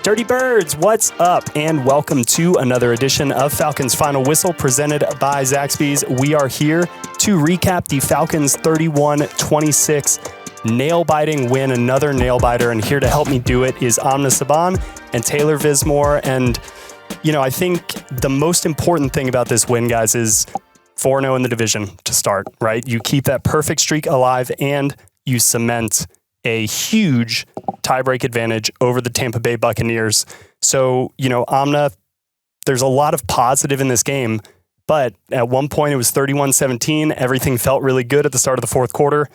Dirty Birds, what's up? And welcome to another edition of Falcons Final Whistle presented by Zaxby's. We are here to recap the Falcons 31-26 nail-biting win, another nail-biter. And here to help me do it is Amna Subhan and Taylor Vismor. And, you know, I think the most important thing about this win, guys, is 4-0 in the division to start, right? You keep that perfect streak alive and you cement a huge tiebreak advantage over the Tampa Bay Buccaneers. So, you know, Amna, there's a lot of positive in this game, but at one point it was 31-17. Everything felt really good at the start of the fourth quarter,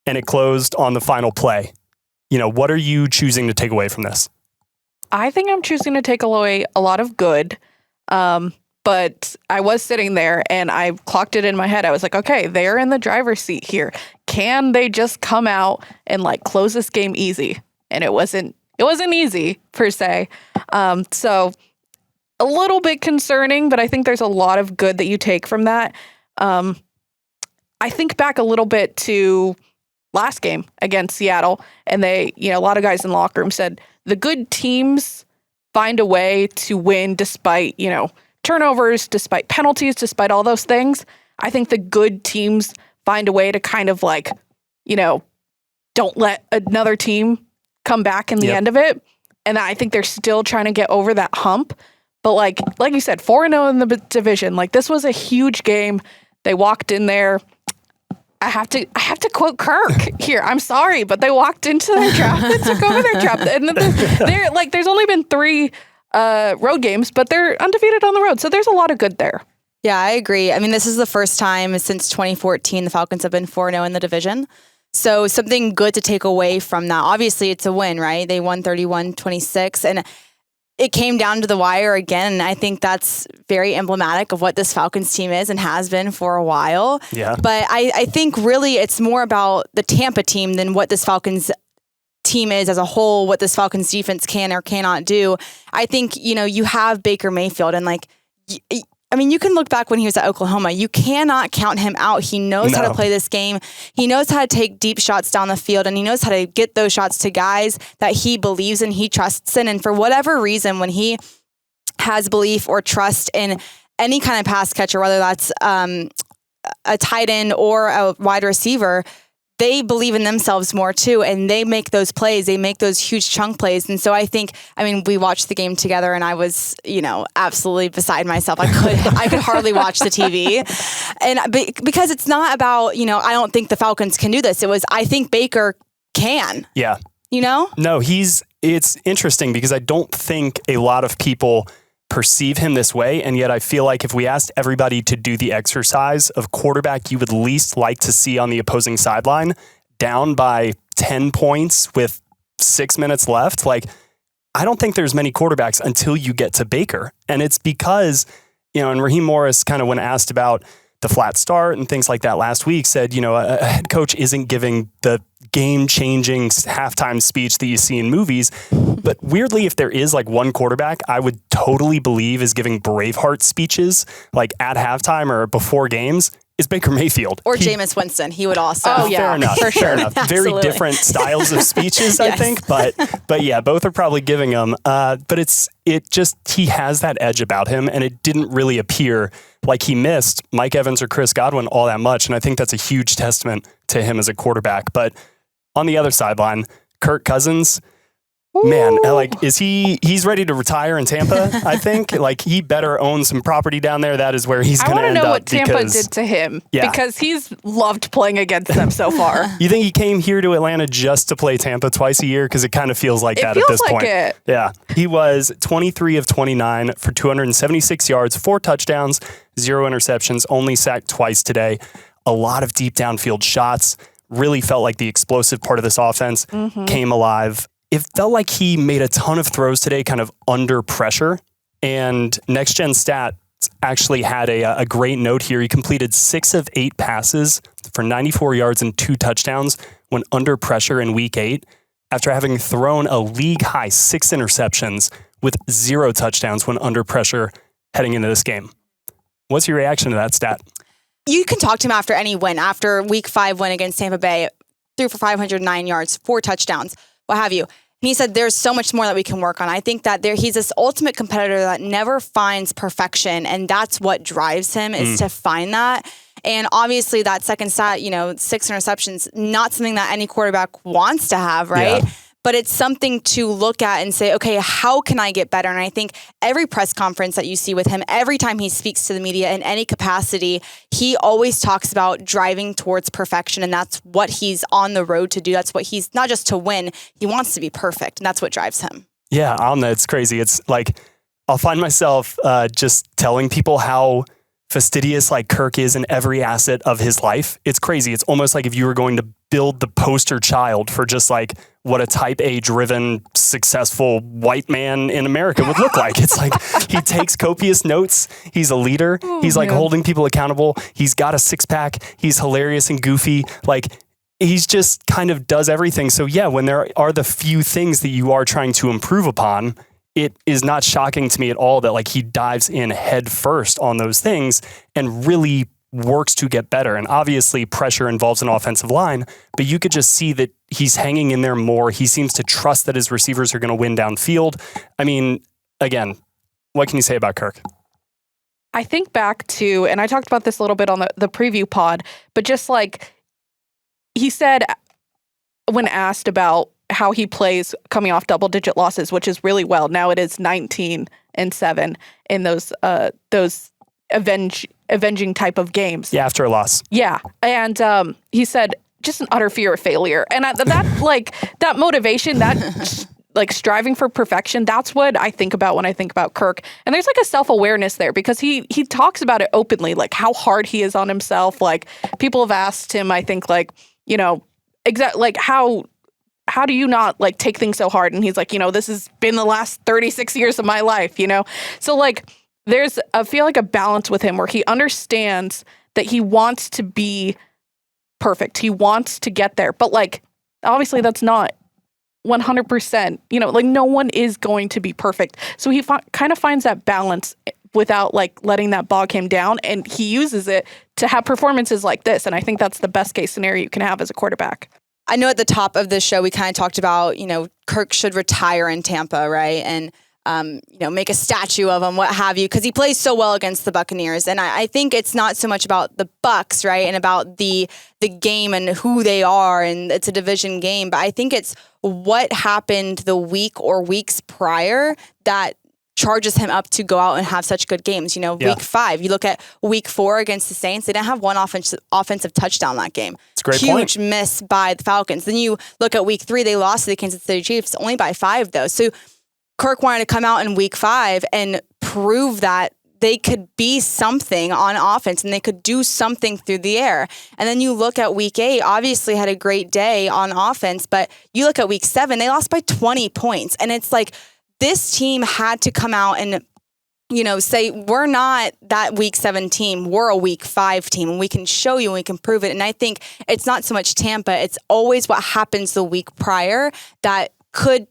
and it closed on the final play. You know, what are you choosing to take away from this? I think I'm choosing to take away a lot of good. But I was sitting there and I clocked it in my head. I was like, okay, they're in the driver's seat here. Can they just come out and like close this game easy? And it wasn't easy per se. So a little bit concerning, but I think there's a lot of good that you take from that. I think back a little bit to last game against Seattle, and they, you know, a lot of guys in the locker room said the good teams find a way to win despite, you know, turnovers, despite penalties, despite all those things. I think the good teams find a way to kind of like, you know, don't let another team come back in the end of it. And I think they're still trying to get over that hump. But like you said, 4-0 in the division. Like, this was a huge game. They walked in there. I have to quote Kirk here. I'm sorry, but they walked into their draft and took over their draft. And they're like, there's only been 3 road games, but they're undefeated on the road. So there's a lot of good there. Yeah, I agree. I mean, this is the first time since 2014 the Falcons have been 4-0 in the division. So something good to take away from that. Obviously, it's a win, right? They won 31-26, and it came down to the wire again. And I think that's very emblematic of what this Falcons team is and has been for a while. Yeah. But I think really it's more about the Tampa team than what this Falcons team is as a whole, what this Falcons defense can or cannot do. I think, you know, you have Baker Mayfield, and like, I mean, you can look back when he was at Oklahoma. You cannot count him out. He knows how to play this game. He knows how to take deep shots down the field, and he knows how to get those shots to guys that he believes in, he trusts in. And for whatever reason, when he has belief or trust in any kind of pass catcher, whether that's a tight end or a wide receiver, they believe in themselves more too, and they make those plays. They make those huge chunk plays. And so I think, I mean, we watched the game together, and I was, you know, absolutely beside myself. I could hardly watch the TV, and because it's not about, you know, I don't think the Falcons can do this. It was, I think Baker can. Yeah. You know? No, it's interesting because I don't think a lot of people perceive him this way, and yet I feel like if we asked everybody to do the exercise of quarterback you would least like to see on the opposing sideline, down by 10 points with 6 minutes left, like, I don't think there's many quarterbacks until you get to Baker. And it's because, you know, and Raheem Morris kind of, when asked about the flat start and things like that last week, said, you know, a head coach isn't giving the game-changing halftime speech that you see in movies. But weirdly, if there is like one quarterback I would totally believe is giving Braveheart speeches like at halftime or before games, is Baker Mayfield. Or Jameis Winston. He would also. Oh, yeah. Fair enough. For sure. Fair enough. Very different styles of speeches, I think. But yeah, both are probably giving them. But he has that edge about him, and it didn't really appear like he missed Mike Evans or Chris Godwin all that much. And I think that's a huge testament to him as a quarterback. But on the other sideline, Kirk Cousins, man, like, he's ready to retire in Tampa, I think. Like, he better own some property down there. That is where he's going to end up. I want to know what Tampa did to him, because he's loved playing against them so far. You think he came here to Atlanta just to play Tampa twice a year? Because it kind of feels like that at this point. It. Yeah. He was 23 of 29 for 276 yards, 4 touchdowns, 0 interceptions, only sacked twice today. A lot of deep downfield shots. Really felt like the explosive part of this offense came alive. It felt like he made a ton of throws today kind of under pressure. And Next Gen Stats actually had a great note here. He completed 6 of 8 passes for 94 yards and 2 touchdowns when under pressure in week 8, after having thrown a league-high 6 interceptions with 0 touchdowns when under pressure heading into this game. What's your reaction to that stat? You can talk to him after any win. After week 5 win against Tampa Bay, threw for 509 yards, 4 touchdowns, what have you. he said there's so much more that we can work on. I think that he's this ultimate competitor that never finds perfection, and that's what drives him is to find that. And obviously that second stat, 6 interceptions, not something that any quarterback wants to have, right? Yeah. But it's something to look at and say, okay, how can I get better? And I think every press conference that you see with him, every time he speaks to the media in any capacity, he always talks about driving towards perfection. And that's what he's on the road to do. That's what he's not just to win. He wants to be perfect. And that's what drives him. Yeah, Amna, it's crazy. It's like, I'll find myself just telling people how fastidious like Kirk is in every asset of his life. It's crazy. It's almost like if you were going to build the poster child for just like what a type A driven, successful white man in America would look like. It's like he takes copious notes. He's a leader. He's like holding people accountable. He's got a 6-pack. He's hilarious and goofy. Like he's just kind of does everything. So yeah, when there are the few things that you are trying to improve upon, it is not shocking to me at all that like he dives in head first on those things and really works to get better. And obviously pressure involves an offensive line, but you could just see that he's hanging in there more. He seems to trust that his receivers are going to win downfield. I mean, again, what can you say about Kirk? I think back to, and I talked about this a little bit on the preview pod, but just like he said when asked about how he plays coming off double-digit losses, which is really well. Now it is 19-7 in those avenging type of games. Yeah, after a loss. Yeah, and he said just an utter fear of failure, and that like that motivation, that like striving for perfection. That's what I think about when I think about Kirk. And there's like a self-awareness there because he talks about it openly, like how hard he is on himself. Like people have asked him, I think, like exactly like how do you not like take things so hard? And he's like, this has been the last 36 years of my life, So like there's, I feel like a balance with him where he understands that he wants to be perfect. He wants to get there. But like, obviously that's not 100%, like no one is going to be perfect. So he kind of finds that balance without like letting that bog him down. And he uses it to have performances like this. And I think that's the best case scenario you can have as a quarterback. I know at the top of the show, we kind of talked about, Kirk should retire in Tampa, right? And, make a statue of him, what have you, because he plays so well against the Buccaneers. And I think it's not so much about the Bucs, right? And about the game and who they are, and it's a division game. But I think it's what happened the week or weeks prior that charges him up to go out and have such good games. Week 5, you look at week 4 against the Saints, they didn't have one offensive touchdown that game. It's a great Huge point. miss by the Falcons. Then you look at week 3, they lost to the Kansas City Chiefs only by 5 though. So Kirk wanted to come out in week 5 and prove that they could be something on offense and they could do something through the air. And then you look at week 8, obviously had a great day on offense, but you look at week 7, they lost by 20 points. And it's like, this team had to come out and, say, we're not that week 7 team. We're a week 5 team, and we can show you and we can prove it. And I think it's not so much Tampa. It's always what happens the week prior that could,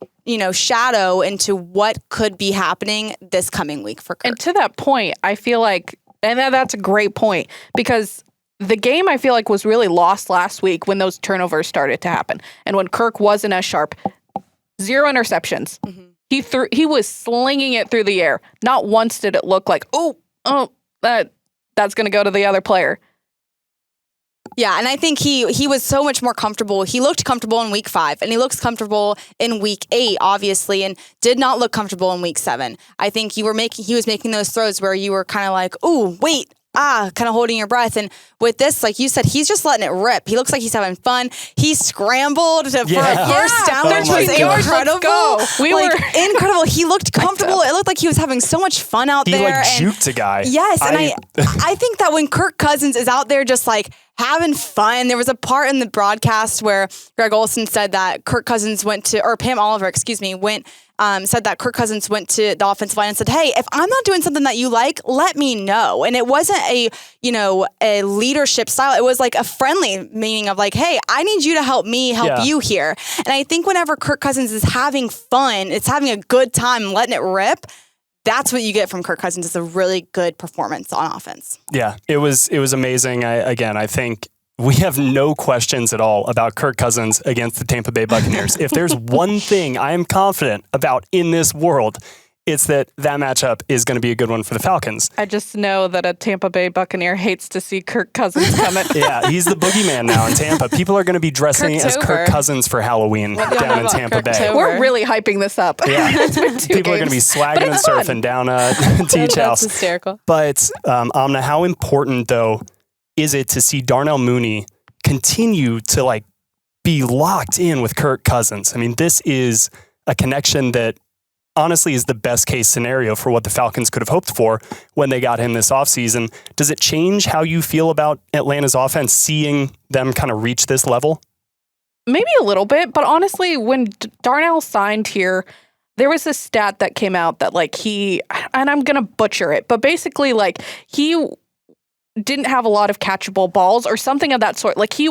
shadow into what could be happening this coming week for Kirk. And to that point, I feel like, and that's a great point, because the game I feel like was really lost last week when those turnovers started to happen. And when Kirk wasn't as sharp, 0 interceptions. Mm-hmm. He was slinging it through the air. Not once did it look like, that's going to go to the other player. Yeah, and I think he was so much more comfortable. He looked comfortable in week 5, and he looks comfortable in week 8, obviously, and did not look comfortable in week 7. I think he was making those throws where you were kind of like, ooh, wait, kind of holding your breath. And with this, like you said, he's just letting it rip. He looks like he's having fun. He scrambled for a first down, which was incredible. We were incredible. He looked comfortable. It looked like he was having so much fun out there. He like juked a guy. Yes, and I think that when Kirk Cousins is out there just like having fun, there was a part in the broadcast where Greg Olsen said that Kirk Cousins Pam Oliver, said that Kirk Cousins went to the offensive line and said, hey, if I'm not doing something that you like, let me know. And it wasn't a leadership style. It was like a friendly meaning of like, hey, I need you to help me help you here. And I think whenever Kirk Cousins is having fun, it's having a good time, letting it rip, that's what you get from Kirk Cousins. It's a really good performance on offense. Yeah, it was amazing. I think we have no questions at all about Kirk Cousins against the Tampa Bay Buccaneers. If there's one thing I am confident about in this world, it's that matchup is going to be a good one for the Falcons. I just know that a Tampa Bay Buccaneer hates to see Kirk Cousins coming. Yeah, he's the boogeyman now in Tampa. People are going to be dressing as Kirk Cousins for Halloween down in Tampa Bay. We're really hyping this up. Yeah. People are going to be swagging and surfing down Teach House. That's hysterical. But Amna, how important, though, is it to see Darnell Mooney continue to be locked in with Kirk Cousins? I mean, this is a connection that honestly is the best case scenario for what the Falcons could have hoped for when they got him this offseason. Does it change how you feel about Atlanta's offense, seeing them kind of reach this level? Maybe a little bit, but honestly, when Darnell signed here, there was this stat that came out that he, and I'm going to butcher it, but basically he didn't have a lot of catchable balls or something of that sort. He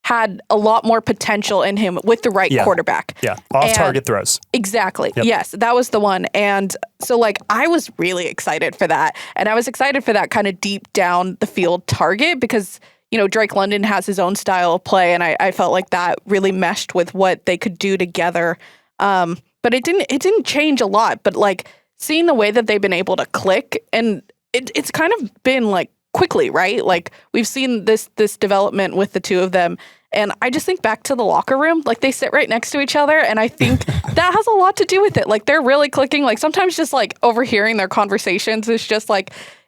had a lot more potential in him with the right quarterback. Yeah, off-target throws. Exactly. Yep. Yes, that was the one. And so, I was really excited for that. And I was excited for that kind of deep down the field target because, Drake London has his own style of play, and I felt like that really meshed with what they could do together. But it didn't change a lot. But, seeing the way that they've been able to click, and it's kind of been, quickly, right? We've seen this development with the two of them. And I just think back to the locker room, they sit right next to each other. And I think that has a lot to do with it. They're really clicking. Sometimes just overhearing their conversations is just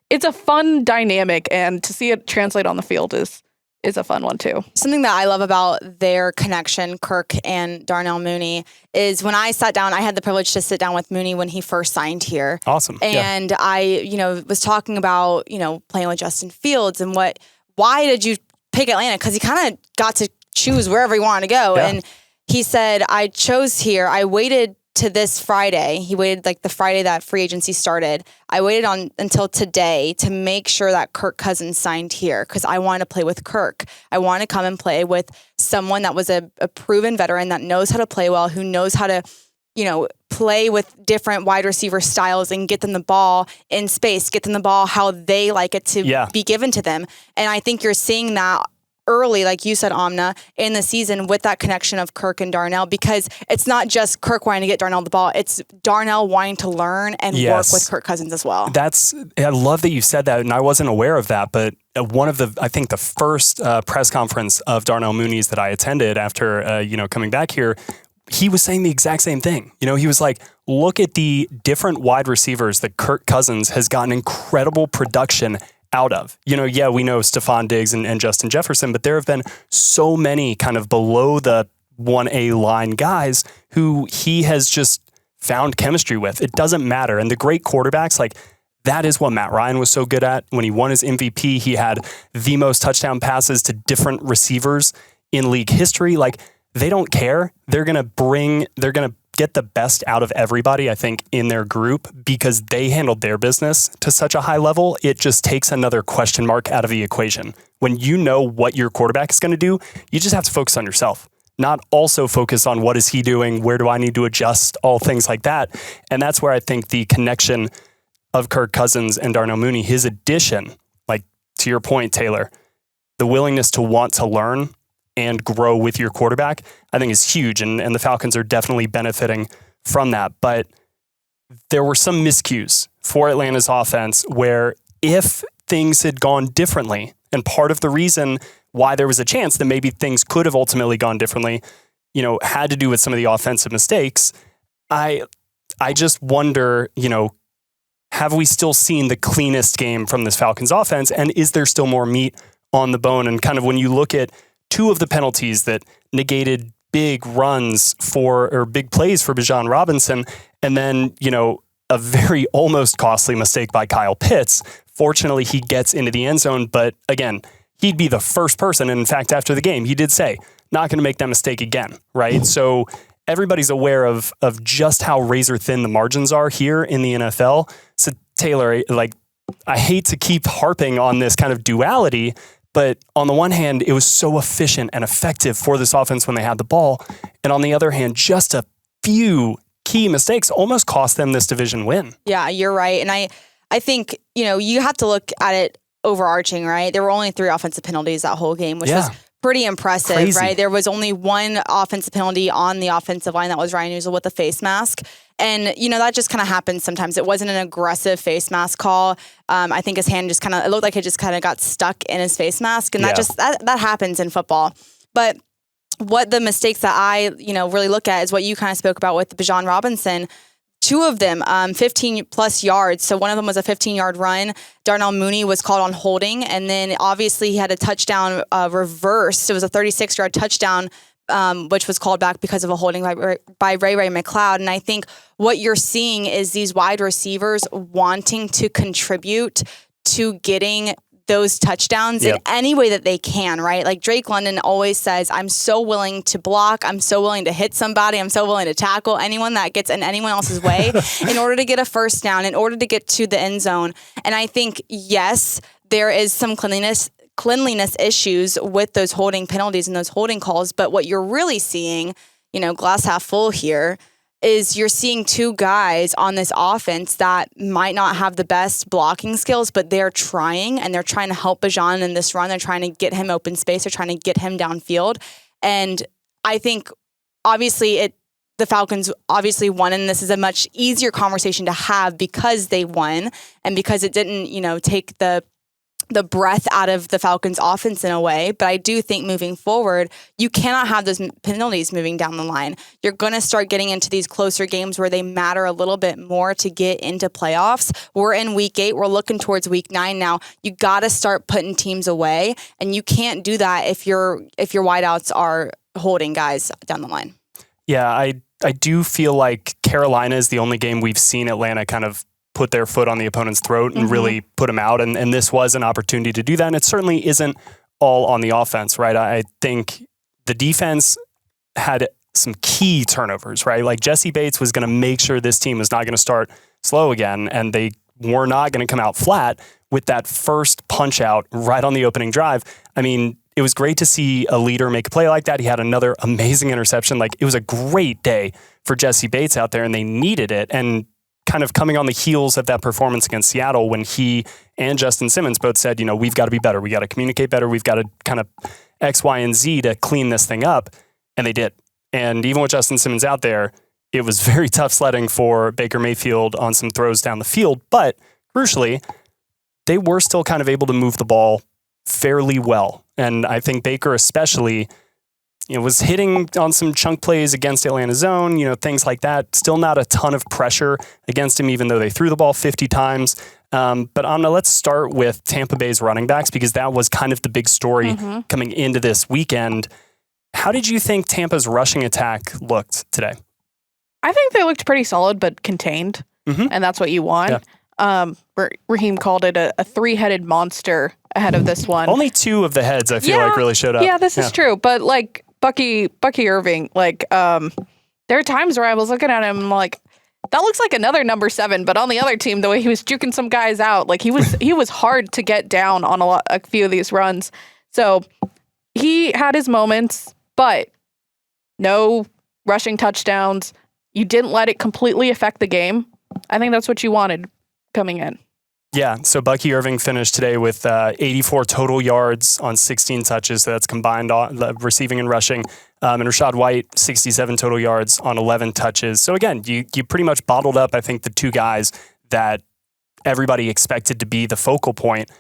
it's a fun dynamic. And to see it translate on the field is a fun one too. Something that I love about their connection, Kirk and Darnell Mooney, is when I sat down, I had the privilege to sit down with Mooney when he first signed here. Awesome. And I, was talking about, playing with Justin Fields and why did you pick Atlanta? Because he kind of got to choose wherever he wanted to go. Yeah. And he said, I chose here. I waited to this Friday. He waited the Friday that free agency started. I waited until today to make sure that Kirk Cousins signed here because I wanted to play with Kirk. I want to come and play with someone that was a proven veteran that knows how to play well, who knows how to, play with different wide receiver styles and get them the ball in space, get them the ball how they like it to be given to them. And I think you're seeing that early, like you said, Amna, in the season with that connection of Kirk and Darnell, because it's not just Kirk wanting to get Darnell the ball, it's Darnell wanting to learn and work with Kirk Cousins as well. I love that you said that, and I wasn't aware of that, but one of I think the first press conference of Darnell Mooney's that I attended after, coming back here, he was saying the exact same thing. He was like, look at the different wide receivers that Kirk Cousins has gotten incredible production out of. We know Stephon Diggs and Justin Jefferson, but there have been so many kind of below the 1A line guys who he has just found chemistry with. It doesn't matter. And the great quarterbacks, that is what Matt Ryan was so good at. When he won his MVP, he had the most touchdown passes to different receivers in league history. They don't care. They're going to get the best out of everybody, I think, in their group because they handled their business to such a high level. It just takes another question mark out of the equation. When you know what your quarterback is going to do, you just have to focus on yourself, not also focus on what is he doing, where do I need to adjust, all things like that. And that's where I think the connection of Kirk Cousins and Darnell Mooney, his addition, to your point, Taylor, the willingness to want to learn and grow with your quarterback, I think is huge. And the Falcons are definitely benefiting from that. But there were some miscues for Atlanta's offense where if things had gone differently, and part of the reason why there was a chance that maybe things could have ultimately gone differently, had to do with some of the offensive mistakes. I just wonder, have we still seen the cleanest game from this Falcons offense? And is there still more meat on the bone? And kind of when you look at two of the penalties that negated big runs or big plays for Bijan Robinson, and then, a very almost costly mistake by Kyle Pitts. Fortunately, he gets into the end zone, but again, he'd be the first person. And in fact, after the game, he did say, not going to make that mistake again, right? So everybody's aware of just how razor thin the margins are here in the NFL. So Taylor, I hate to keep harping on this kind of duality, but on the one hand, it was so efficient and effective for this offense when they had the ball. And on the other hand, just a few key mistakes almost cost them this division win. Yeah, you're right. And I think, you have to look at it overarching, right? There were only 3 offensive penalties that whole game, which was pretty impressive, Crazy. right? There was only 1 offensive penalty on the offensive line. That was Ryan Uzel with a face mask. And, that just kind of happens sometimes. It wasn't an aggressive face mask call. I think his hand just it looked like it just kind of got stuck in his face mask. And that happens in football. But what the mistakes that I, really look at is what you kind of spoke about with Bijan Robinson. 2 of them, 15 plus yards. So one of them was a 15-yard run. Darnell Mooney was called on holding. And then obviously he had a touchdown reversed. It was a 36-yard touchdown, which was called back because of a holding by Ray McLeod. And I think what you're seeing is these wide receivers wanting to contribute to getting those touchdowns in any way that they can, right? Like Drake London always says, I'm so willing to block. I'm so willing to hit somebody. I'm so willing to tackle anyone that gets in anyone else's way in order to get a first down, in order to get to the end zone. And I think, yes, there is some cleanliness issues with those holding penalties and those holding calls. But what you're really seeing, glass half full here, is you're seeing 2 guys on this offense that might not have the best blocking skills, but they're trying, and they're trying to help Bijan in this run. They're trying to get him open space. They're trying to get him downfield. And I think, obviously, the Falcons obviously won, and this is a much easier conversation to have because they won and because it didn't, take the breath out of the Falcons offense in a way. But I do think moving forward, you cannot have those penalties moving down the line. You're going to start getting into these closer games where they matter a little bit more to get into playoffs. We're in week 8. We're looking towards week 9 now. You got to start putting teams away, and you can't do that if your wideouts are holding guys down the line. Yeah, I do feel like Carolina is the only game we've seen Atlanta kind of put their foot on the opponent's throat and really put them out. And this was an opportunity to do that. And it certainly isn't all on the offense, right? I think the defense had some key turnovers, right? Like Jesse Bates was going to make sure this team was not going to start slow again. And they were not going to come out flat with that first punch out right on the opening drive. I mean, it was great to see a leader make a play like that. He had another amazing interception. Like, it was a great day for Jesse Bates out there, and they needed it. And kind of coming on the heels of that performance against Seattle, when he and Justin Simmons both said, we've got to be better. We got to communicate better. We've got to kind of X, Y, and Z to clean this thing up. And they did. And even with Justin Simmons out there, it was very tough sledding for Baker Mayfield on some throws down the field. But crucially, they were still kind of able to move the ball fairly well. And I think Baker especially was hitting on some chunk plays against Atlanta zone, things like that. Still not a ton of pressure against him, even though they threw the ball 50 times. But Amna, let's start with Tampa Bay's running backs, because that was kind of the big story coming into this weekend. How did you think Tampa's rushing attack looked today? I think they looked pretty solid, but contained. And that's what you want. Yeah. Raheem called it a 3-headed monster ahead of this one. Only 2 of the heads I feel like really showed up. Yeah, this is true. But like Bucky Irving, like there are times where I was looking at him like, that looks like another number 7, but on the other team, the way he was juking some guys out, like he was hard to get down on a few of these runs. So he had his moments, but no rushing touchdowns. You didn't let it completely affect the game. I think that's what you wanted coming in. Yeah, so Bucky Irving finished today with 84 total yards on 16 touches. So that's combined receiving and rushing. And Rachaad White, 67 total yards on 11 touches. So again, you pretty much bottled up, I think, the 2 guys that everybody expected to be the focal point.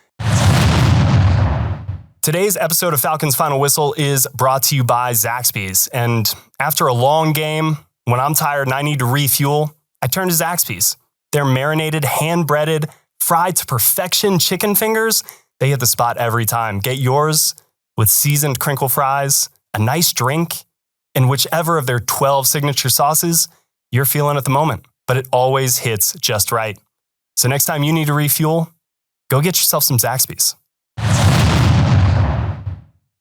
Today's episode of Falcons Final Whistle is brought to you by Zaxby's. And after a long game, when I'm tired and I need to refuel, I turn to Zaxby's. Their marinated, hand-breaded, fried to perfection chicken fingers, they hit the spot every time. Get yours with seasoned crinkle fries, a nice drink, and whichever of their 12 signature sauces you're feeling at the moment. But it always hits just right. So next time you need to refuel, go get yourself some Zaxby's.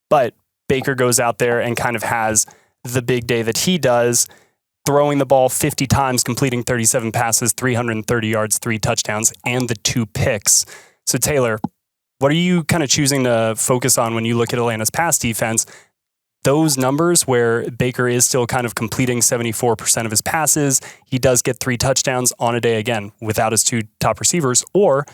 But Baker goes out there and kind of has the big day that he does, throwing the ball 50 times, completing 37 passes, 330 yards, 3 touchdowns, and the 2 picks. So Taylor, what are you kind of choosing to focus on when you look at Atlanta's pass defense? Those numbers where Baker is still kind of completing 74% of his passes, he does get 3 touchdowns on a day, again, without his 2 top receivers, or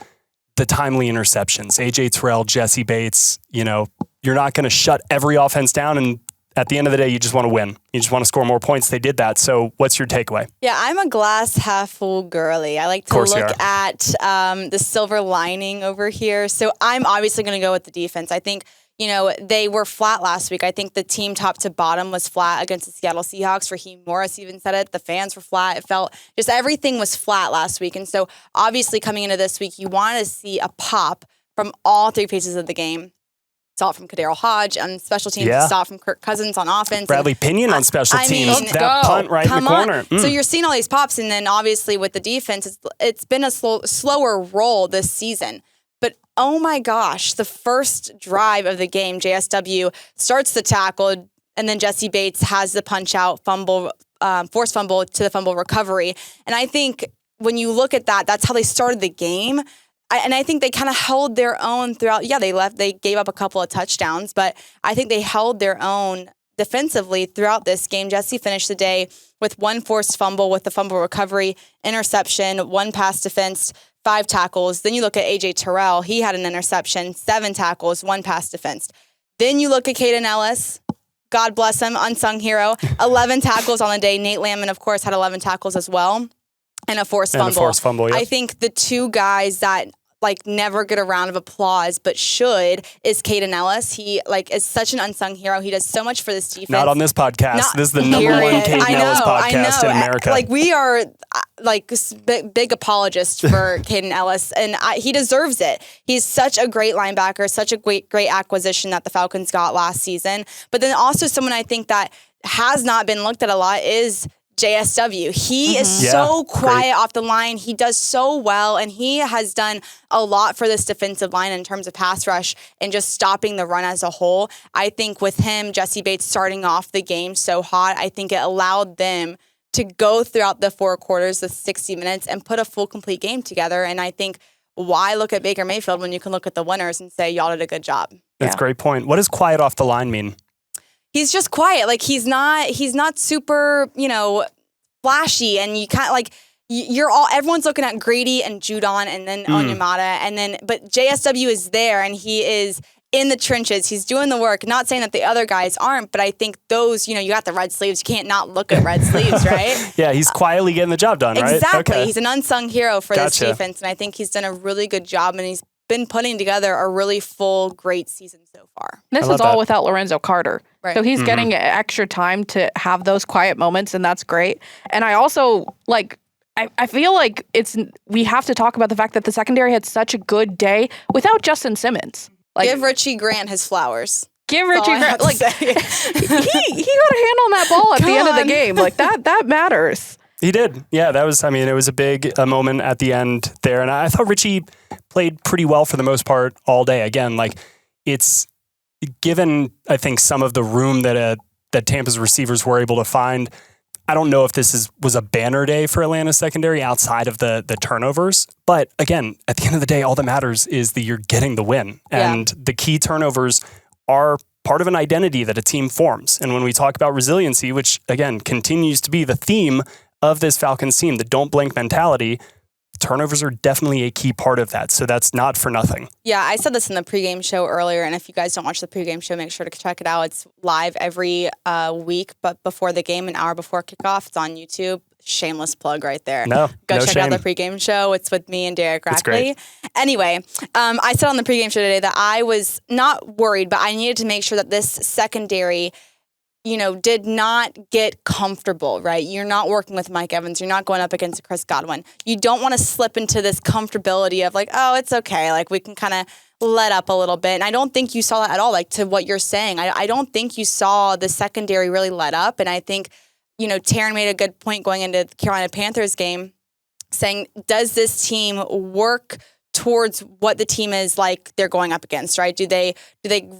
the timely interceptions. AJ Terrell, Jesse Bates, you're not going to shut every offense down, and at the end of the day, you just want to win. You just want to score more points. They did that. So what's your takeaway? Yeah, I'm a glass half full girly. I like to look at the silver lining over here. So I'm obviously going to go with the defense. I think, they were flat last week. I think the team top to bottom was flat against the Seattle Seahawks. Raheem Morris even said it. The fans were flat. It felt just everything was flat last week. And so obviously coming into this week, you want to see a pop from all three phases of the game. Saw it from Kaderil Hodge on special teams. Yeah. Saw it from Kirk Cousins on offense. Bradley Pinion on special teams. That punt right in the corner. So you're seeing all these pops, and then obviously with the defense, it's been a slower roll this season. But oh my gosh, the first drive of the game, JSW starts the tackle, and then Jesse Bates has the punch out fumble, forced fumble to the fumble recovery. And I think when you look at that, that's how they started the game. And I think they kind of held their own throughout. Yeah, they gave up a couple of touchdowns, but I think they held their own defensively throughout this game. Jesse finished the day with one forced fumble with the fumble recovery, interception, one pass defense, 5 tackles. Then you look at AJ Terrell. He had an interception, 7 tackles, 1 pass defense. Then you look at Caden Ellis. God bless him, unsung hero. 11 tackles on the day. Nate Landman, of course, had 11 tackles as well. And a forced fumble. Yep. I think the two guys that never get a round of applause but should is Caden Ellis. He is such an unsung hero. He does so much for this defense. Not on this podcast. This is the number one Caden Ellis podcast in America. We are big apologists for Caden Ellis, and he deserves it. He's such a great linebacker, such a great acquisition that the Falcons got last season. But then also someone I think that has not been looked at a lot is JSW. He is so quiet off the line. He does so well, and he has done a lot for this defensive line in terms of pass rush and just stopping the run as a whole. I think with him, Jesse Bates starting off the game so hot, I think it allowed them to go throughout the 4 quarters, the 60 minutes, and put a full, complete game together. And I think why look at Baker Mayfield when you can look at the winners and say, y'all did a good job? That's a great point. What does quiet off the line mean? He's just quiet. He's not super, flashy, and you kind of everyone's looking at Grady and Judon and then Onyemata, but JSW is there, and he is in the trenches. He's doing the work. Not saying that the other guys aren't, but I think those, you got the red sleeves. You can't not look at red sleeves, right? Yeah, he's quietly getting the job done, right? Exactly. Okay. He's an unsung hero for this defense, and I think he's done a really good job, and he's been putting together a really full, great season so far. This is all without Lorenzo Carter. Right. So he's getting extra time to have those quiet moments, and that's great. And I also, I feel like we have to talk about the fact that the secondary had such a good day without Justin Simmons. Give Richie Grant his flowers. Give Richie Grant, he got a hand on that ball at the end of the game. That matters. He did. Yeah, that was, it was a big moment at the end there. And I thought Richie played pretty well for the most part all day. Again, it's given, I think, some of the room that Tampa's receivers were able to find. I don't know if this was a banner day for Atlanta's secondary outside of the turnovers. But again, at the end of the day, all that matters is that you're getting the win. And the key turnovers are part of an identity that a team forms. And when we talk about resiliency, which again continues to be the theme of this Falcons team, the don't blink mentality, turnovers are definitely a key part of that. So that's not for nothing. Yeah, I said this in the pregame show earlier, and if you guys don't watch the pregame show, make sure to check it out. It's live every week, but before the game, an hour before kickoff. It's on YouTube. Shameless plug right there. Go check out the pregame show. It's with me and Derek Rackley. Anyway, I said on the pregame show today that I was not worried, but I needed to make sure that this secondary did not get comfortable, right? You're not working with Mike Evans. You're not going up against Chris Godwin. You don't want to slip into this comfortability of it's okay. We can kind of let up a little bit. And I don't think you saw that at all, to what you're saying. I don't think you saw the secondary really let up. And I think, Taryn made a good point going into the Carolina Panthers game saying, does this team work towards what the team is they're going up against, right? Do they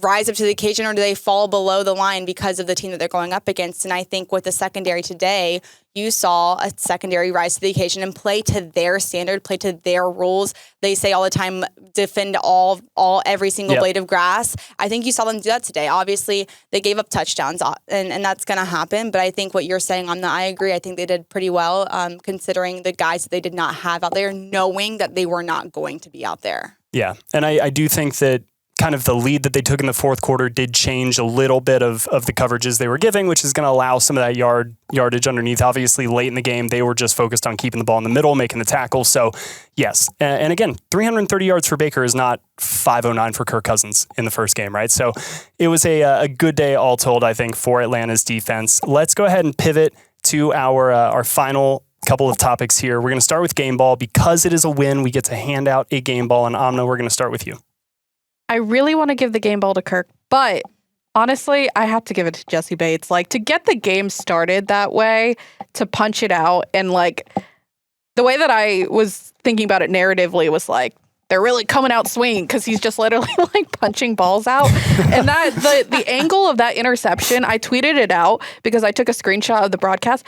rise up to the occasion, or do they fall below the line because of the team that they're going up against? And I think with the secondary today, you saw a secondary rise to the occasion and play to their standard, play to their rules. They say all the time, defend every single blade of grass. I think you saw them do that today. Obviously, they gave up touchdowns, and that's going to happen. But I think what you're saying, I agree. I think they did pretty well, considering the guys that they did not have out there, knowing that they were not going to be out there. Yeah. And I do think that kind of the lead that they took in the fourth quarter did change a little bit of the coverages they were giving, which is going to allow some of that yardage underneath. Obviously, late in the game, they were just focused on keeping the ball in the middle, making the tackles. So, yes. And again, 330 yards for Baker is not 509 for Kirk Cousins in the first game, right? So it was a good day all told, I think, for Atlanta's defense. Let's go ahead and pivot to our final couple of topics here. We're going to start with game ball. Because it is a win, we get to hand out a game ball. And Amna, we're going to start with you. I really want to give the game ball to Kirk, but honestly, I have to give it to Jesse Bates. Like, to get the game started that way, to punch it out, and like the way that I was thinking about it narratively was like, they're really coming out swinging because he's just literally like punching balls out. And that the angle of that interception, I tweeted it out because I took a screenshot of the broadcast.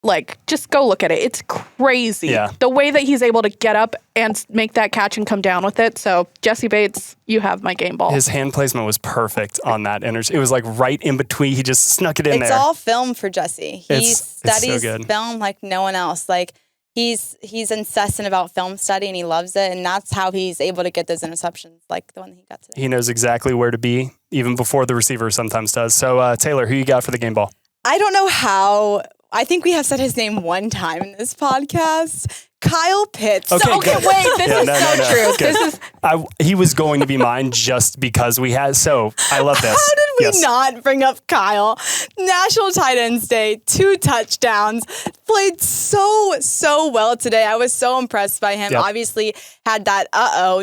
Like, just go look at it. It's crazy. Yeah. The way that he's able to get up and make that catch and come down with it. So, Jesse Bates, you have my game ball. His hand placement was perfect on that. It was like right in between. He just snuck it in there. It's all film for Jesse. He studies so good. film like no one else. Like, he's incessant about film study, and he loves it. And that's how he's able to get those interceptions, like the one that he got today. He knows exactly where to be, even before the receiver sometimes does. So, Taylor, who you got for the game ball? I don't know how. I think we have said his name one time in this podcast. Kyle Pitts. Okay, Okay, good. wait, this is so true. Good. This is He was going to be mine just because we had. So I love this. How did we not bring up Kyle? National Tight Ends Day, 2 touchdowns, played so well today. I was so impressed by him. Yep. Obviously had that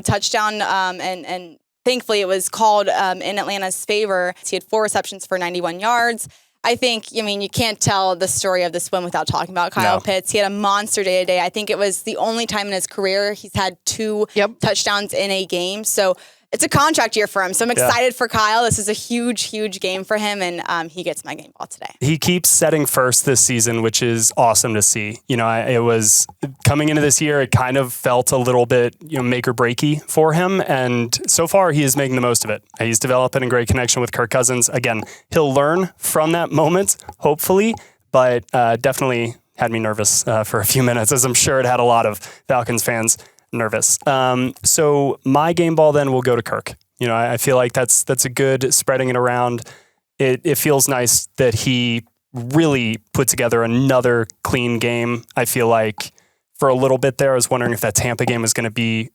touchdown, and thankfully it was called in Atlanta's favor. He had 4 receptions for 91 yards. I think, you can't tell the story of this win without talking about Kyle Pitts. He had a monster day today. I think it was the only time in his career he's had 2 touchdowns in a game. So it's a contract year for him. So I'm excited for Kyle. This is a huge game for him, and he gets my game ball today. He keeps setting first this season, which is awesome to see. It was coming into this year, it kind of felt a little bit, make or breaky for him. And so far, he is making the most of it. He's developing a great connection with Kirk Cousins. Again, he'll learn from that moment, hopefully, but definitely had me nervous for a few minutes, as I'm sure it had a lot of Falcons fans nervous. So my game ball then will go to Kirk. I feel like that's a good spreading it around. It feels nice that he really put together another clean game. I feel like for a little bit there, I was wondering if that Tampa game was going to be,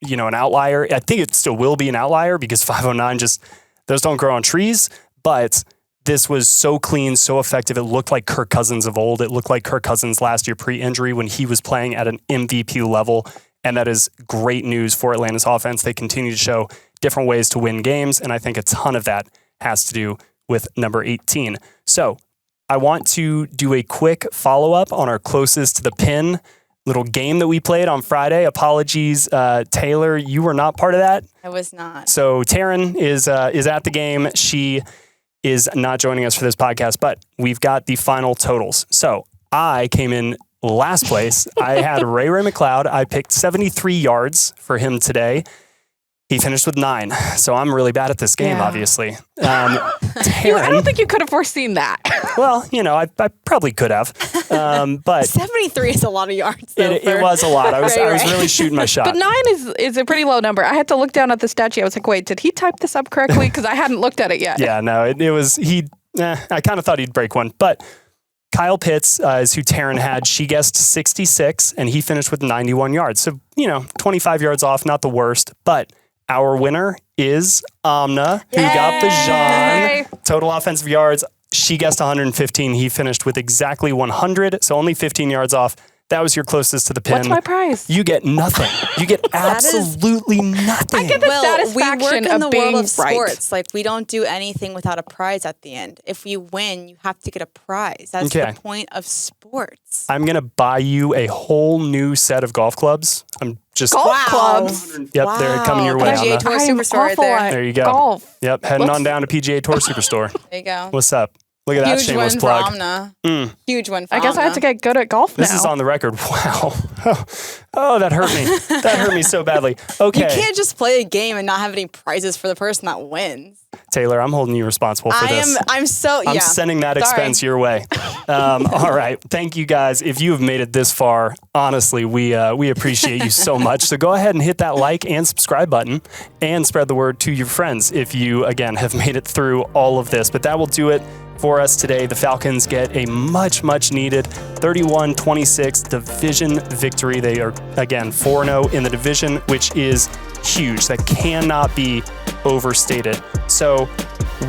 an outlier. I think it still will be an outlier because 509 those don't grow on trees, but this was so clean, so effective. It looked like Kirk Cousins of old. It looked like Kirk Cousins last year pre-injury when he was playing at an MVP level. And that is great news for Atlanta's offense. They continue to show different ways to win games, and I think a ton of that has to do with number 18. So I want to do a quick follow-up on our closest to the pin little game that we played on Friday. Apologies, Taylor, you were not part of that. I was not. So Taryn is at the game. She is not joining us for this podcast, but we've got the final totals. So I came in last place. I had Ray McLeod. I picked 73 yards for him today. He finished with 9. So I'm really bad at this game, obviously. Taryn, I don't think you could have foreseen that. Well, I probably could have. But 73 is a lot of yards, though. It was a lot. I was really shooting my shot. But 9 is a pretty low number. I had to look down at the stat sheet. I was like, wait, did he type this up correctly? Because I hadn't looked at it yet. Yeah, no, it was, I kind of thought he'd break one. But Kyle Pitts is who Taryn had. She guessed 66, and he finished with 91 yards. So, 25 yards off, not the worst. But our winner is Amna, who got the Jean. Total offensive yards, she guessed 115. He finished with exactly 100, so only 15 yards off. That was your closest to the pin. What's my prize? You get nothing. You get absolutely nothing. I get the satisfaction we work in the being world of right. sports. Like, we don't do anything without a prize at the end. If you win, you have to get a prize. That's the point of sports. I'm going to buy you a whole new set of golf clubs. I'm just golf clubs. Yep, they're coming your way. PGA Tour Superstore right there. There you go. Golf. Yep, heading on down to PGA Tour Superstore. There you go. What's up? Look at that shameless plug. Huge one for I guess Amna. I have to get good at golf now. This is on the record. Wow. Oh, that hurt me. That hurt me so badly. Okay. You can't just play a game and not have any prizes for the person that wins. Taylor, I'm holding you responsible for this. I'm sending that expense your way. All right. Thank you guys. If you have made it this far, honestly, we appreciate you so much. So go ahead and hit that like and subscribe button and spread the word to your friends if you, again, have made it through all of this. But that will do it for us today. The Falcons get a much, much needed 31-26 division victory. They are, again, 4-0 in the division, which is huge. That cannot be overstated. So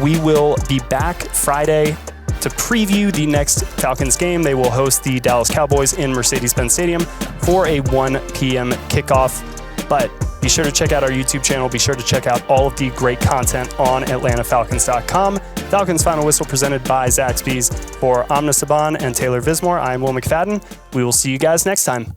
we will be back Friday to preview the next Falcons game. They will host the Dallas Cowboys in Mercedes-Benz Stadium for a 1 p.m. kickoff. But be sure to check out our YouTube channel. Be sure to check out all of the great content on AtlantaFalcons.com. Falcons Final Whistle presented by Zaxby's. For Amna Subhan and Taylor Vismor, I'm Will McFadden. We will see you guys next time.